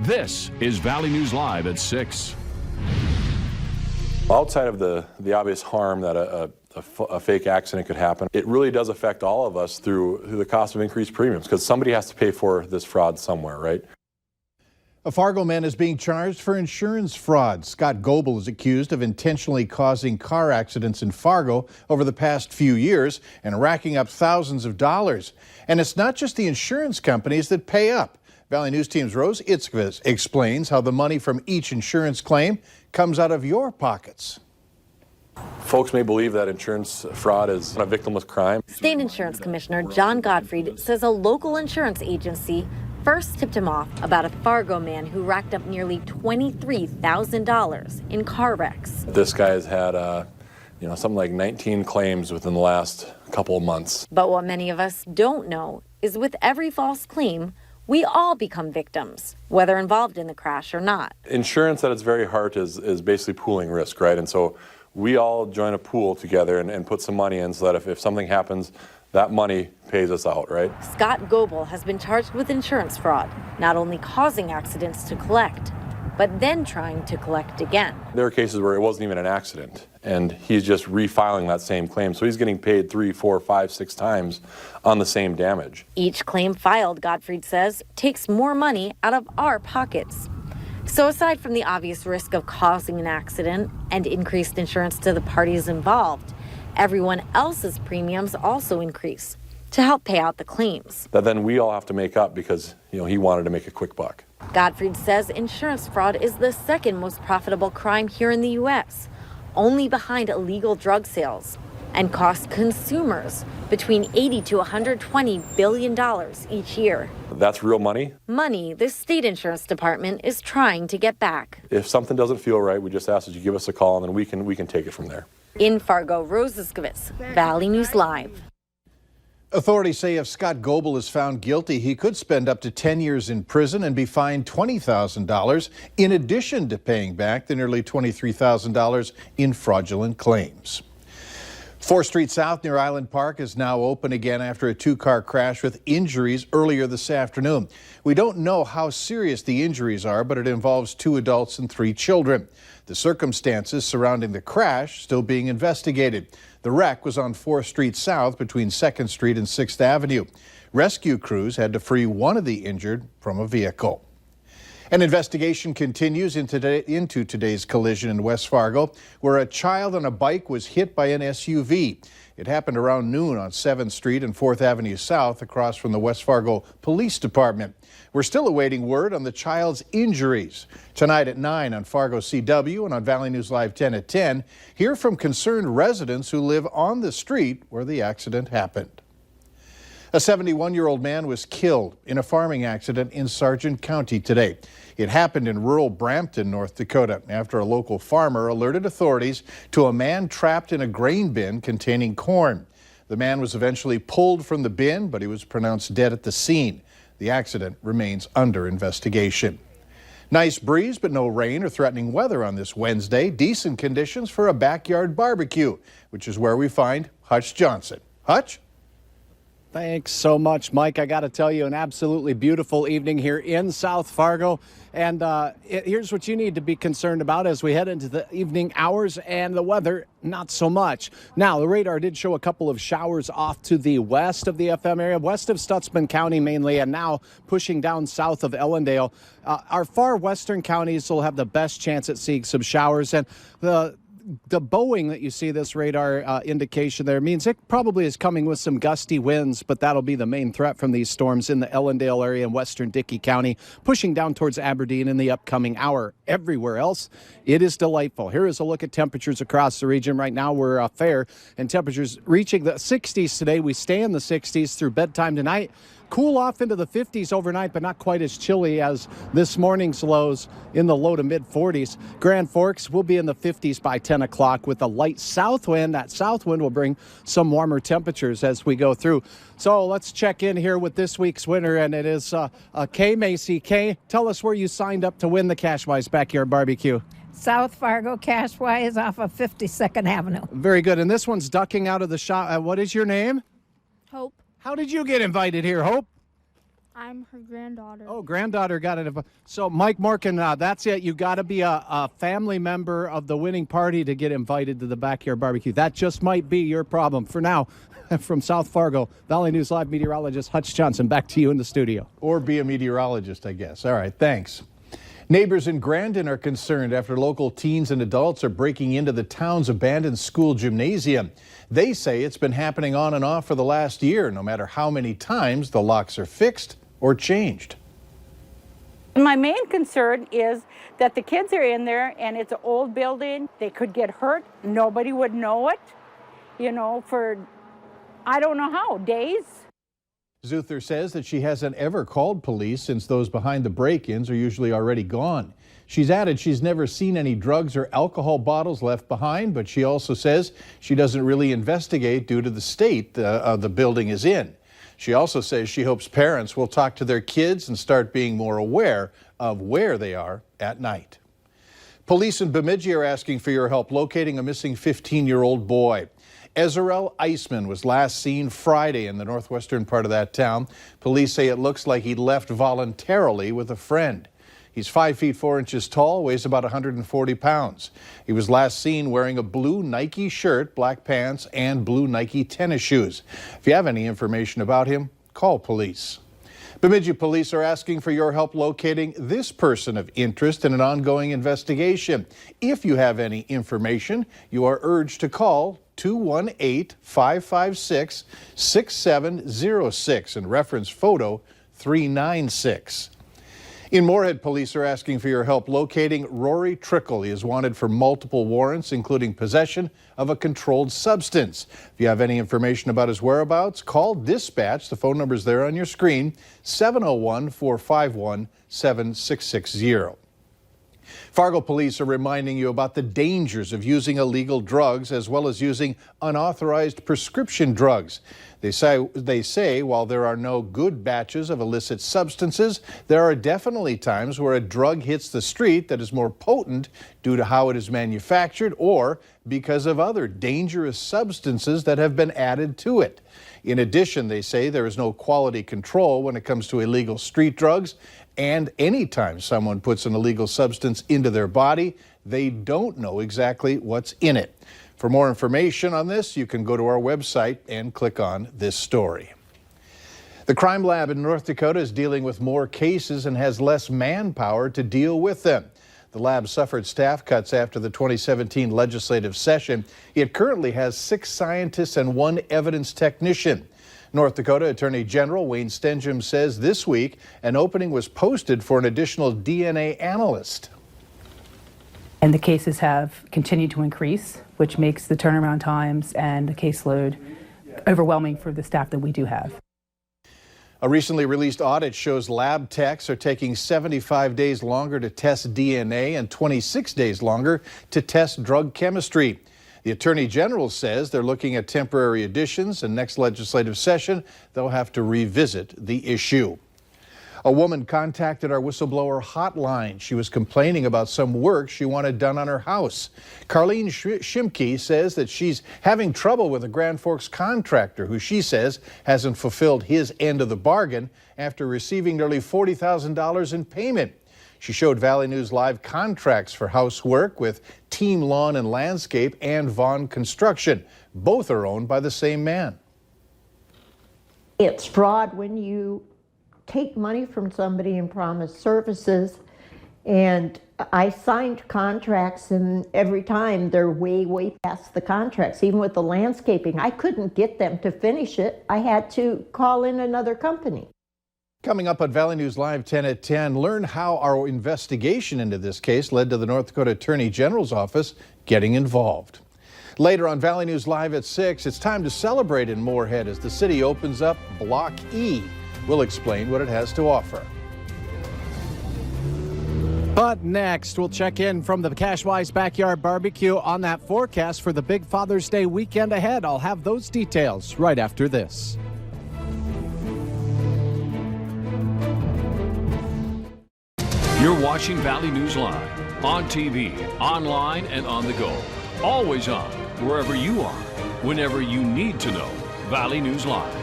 This is Valley News Live at 6. Outside of the obvious harm that a fake accident could happen, it really does affect all of us through the cost of increased premiums, because somebody has to pay for this fraud somewhere, right? A Fargo man is being charged for insurance fraud. Scott Goebel is accused of intentionally causing car accidents in Fargo over the past few years and racking up thousands of dollars. And it's not just the insurance companies that pay up. Valley News Team's Rose Itzkvis explains how the money from each insurance claim comes out of your pockets. Folks may believe that insurance fraud is a victimless crime. State Insurance Commissioner John Gottfried says a local insurance agency first tipped him off about a Fargo man who racked up nearly $23,000 in car wrecks. This guy's had, something like 19 claims within the last couple of months. But what many of us don't know is with every false claim, we all become victims, whether involved in the crash or not. Insurance at its very heart is basically pooling risk, right? And so we all join a pool together and put some money in so that if something happens, that money pays us out, right? Scott Goebel has been charged with insurance fraud, not only causing accidents to collect, but then trying to collect again. There are cases where it wasn't even an accident, and he's just refiling that same claim. So he's getting paid 3, 4, 5, 6 times on the same damage. Each claim filed, Gottfried says, takes more money out of our pockets. So aside from the obvious risk of causing an accident and increased insurance to the parties involved, everyone else's premiums also increase to help pay out the claims. That then we all have to make up because, he wanted to make a quick buck. Gottfried says insurance fraud is the second most profitable crime here in the U.S., only behind illegal drug sales, and costs consumers between $80 to $120 billion each year. That's real money? Money the state insurance department is trying to get back. If something doesn't feel right, we just ask that you give us a call, and then we can take it from there. In Fargo, Rose Itzkvis, Valley News Live. Authorities say if Scott Goebel is found guilty, he could spend up to 10 years in prison and be fined $20,000 in addition to paying back the nearly $23,000 in fraudulent claims. 4th Street South near Island Park is now open again after a 2-car crash with injuries earlier this afternoon. We don't know how serious the injuries are, but it involves 2 adults and 3 children. The circumstances surrounding the crash still being investigated. The wreck was on 4th Street South between 2nd Street and 6th Avenue. Rescue crews had to free one of the injured from a vehicle. An investigation continues into today's collision in West Fargo, where a child on a bike was hit by an SUV. It happened around noon on 7th Street and 4th Avenue South across from the West Fargo Police Department. We're still awaiting word on the child's injuries. Tonight at 9 on Fargo CW and on Valley News Live 10 at 10, hear from concerned residents who live on the street where the accident happened. A 71-year-old man was killed in a farming accident in Sargent County today. It happened in rural Brampton, North Dakota, after a local farmer alerted authorities to a man trapped in a grain bin containing corn. The man was eventually pulled from the bin, but he was pronounced dead at the scene. The accident remains under investigation. Nice breeze, but no rain or threatening weather on this Wednesday. Decent conditions for a backyard barbecue, which is where we find Hutch Johnson. Hutch? Thanks so much, Mike. I got to tell you, an absolutely beautiful evening here in South Fargo. And here's what you need to be concerned about as we head into the evening hours, and the weather, not so much. Now, the radar did show a couple of showers off to the west of the FM area, west of Stutsman County mainly, and now pushing down south of Ellendale. Our far western counties will have the best chance at seeing some showers, and the bowing that you see, this radar indication there, means it probably is coming with some gusty winds, but that'll be the main threat from these storms in the Ellendale area in western Dickey County, pushing down towards Aberdeen in the upcoming hour. Everywhere else, it is delightful. Here is a look at temperatures across the region. Right now, we're fair, and temperatures reaching the 60s today. We stay in the 60s through bedtime tonight. Cool off into the 50s overnight, but not quite as chilly as this morning's lows in the low to mid 40s. Grand Forks will be in the 50s by 10 o'clock with a light south wind. That south wind will bring some warmer temperatures as we go through. So let's check in here with this week's winner, and it is Kay Macy. Kay, tell us where you signed up to win the Cashwise Backyard Barbecue. South Fargo Cashwise off of 52nd Avenue. Very good. And this one's ducking out of the shop. What is your name? Hope. How did you get invited here, Hope? I'm her granddaughter. Oh, granddaughter got it. So, Mike Morkin, that's it. You got to be a family member of the winning party to get invited to the backyard barbecue. That just might be your problem. For now, from South Fargo, Valley News Live meteorologist Hutch Johnson, back to you in the studio. Or be a meteorologist, I guess. All right, thanks. Neighbors in Grandin are concerned after local teens and adults are breaking into the town's abandoned school gymnasium. They say it's been happening on and off for the last year, no matter how many times the locks are fixed or changed. My main concern is that the kids are in there and it's an old building. They could get hurt. Nobody would know it, for I don't know how, days. Zuther says that she hasn't ever called police since those behind the break-ins are usually already gone. She's added she's never seen any drugs or alcohol bottles left behind, but she also says she doesn't really investigate due to the state the building is in. She also says she hopes parents will talk to their kids and start being more aware of where they are at night. Police in Bemidji are asking for your help locating a missing 15-year-old boy. Ezerel Eisman was last seen Friday in the northwestern part of that town. Police say it looks like he left voluntarily with a friend. He's 5 feet 4 inches tall, weighs about 140 pounds. He was last seen wearing a blue Nike shirt, black pants, and blue Nike tennis shoes. If you have any information about him, call police. Bemidji police are asking for your help locating this person of interest in an ongoing investigation. If you have any information, you are urged to call 218-556-6706 and reference photo 396. In Moorhead, police are asking for your help locating Rory Trickle. He is wanted for multiple warrants, including possession of a controlled substance. If you have any information about his whereabouts, call dispatch. The phone number is there on your screen, 701-451-7660. Fargo police are reminding you about the dangers of using illegal drugs as well as using unauthorized prescription drugs. They say while there are no good batches of illicit substances, there are definitely times where a drug hits the street that is more potent due to how it is manufactured or because of other dangerous substances that have been added to it. In addition, they say there is no quality control when it comes to illegal street drugs, and anytime someone puts an illegal substance into their body, they don't know exactly what's in it. For more information on this, you can go to our website and click on this story. The crime lab in North Dakota is dealing with more cases and has less manpower to deal with them. The lab suffered staff cuts after the 2017 legislative session. It currently has 6 scientists and 1 evidence technician. North Dakota Attorney General Wayne Stenjum says this week an opening was posted for an additional DNA analyst. And the cases have continued to increase, which makes the turnaround times and the caseload overwhelming for the staff that we do have. A recently released audit shows lab techs are taking 75 days longer to test DNA and 26 days longer to test drug chemistry. The Attorney General says they're looking at temporary additions, and next legislative session they'll have to revisit the issue. A woman contacted our whistleblower hotline. She was complaining about some work she wanted done on her house. Carlene Shimke says that she's having trouble with a Grand Forks contractor who she says hasn't fulfilled his end of the bargain after receiving nearly $40,000 in payment. She showed Valley News Live contracts for housework with Team Lawn and Landscape and Vaughn Construction. Both are owned by the same man. It's fraud when you take money from somebody and promise services. And I signed contracts, and every time they're way past the contracts. Even with the landscaping, I couldn't get them to finish it. I had to call in another company. Coming up on Valley News Live 10 at 10, learn how our investigation into this case led to the North Dakota Attorney General's office getting involved. Later on Valley News Live at 6, it's time to celebrate in Moorhead as the city opens up Block E. We'll explain what it has to offer. But next, we'll check in from the Cashwise Backyard Barbecue on that forecast for the big Father's Day weekend ahead. I'll have those details right after this. You're watching Valley News Live on TV, online, and on the go. Always on, wherever you are, whenever you need to know. Valley News Live.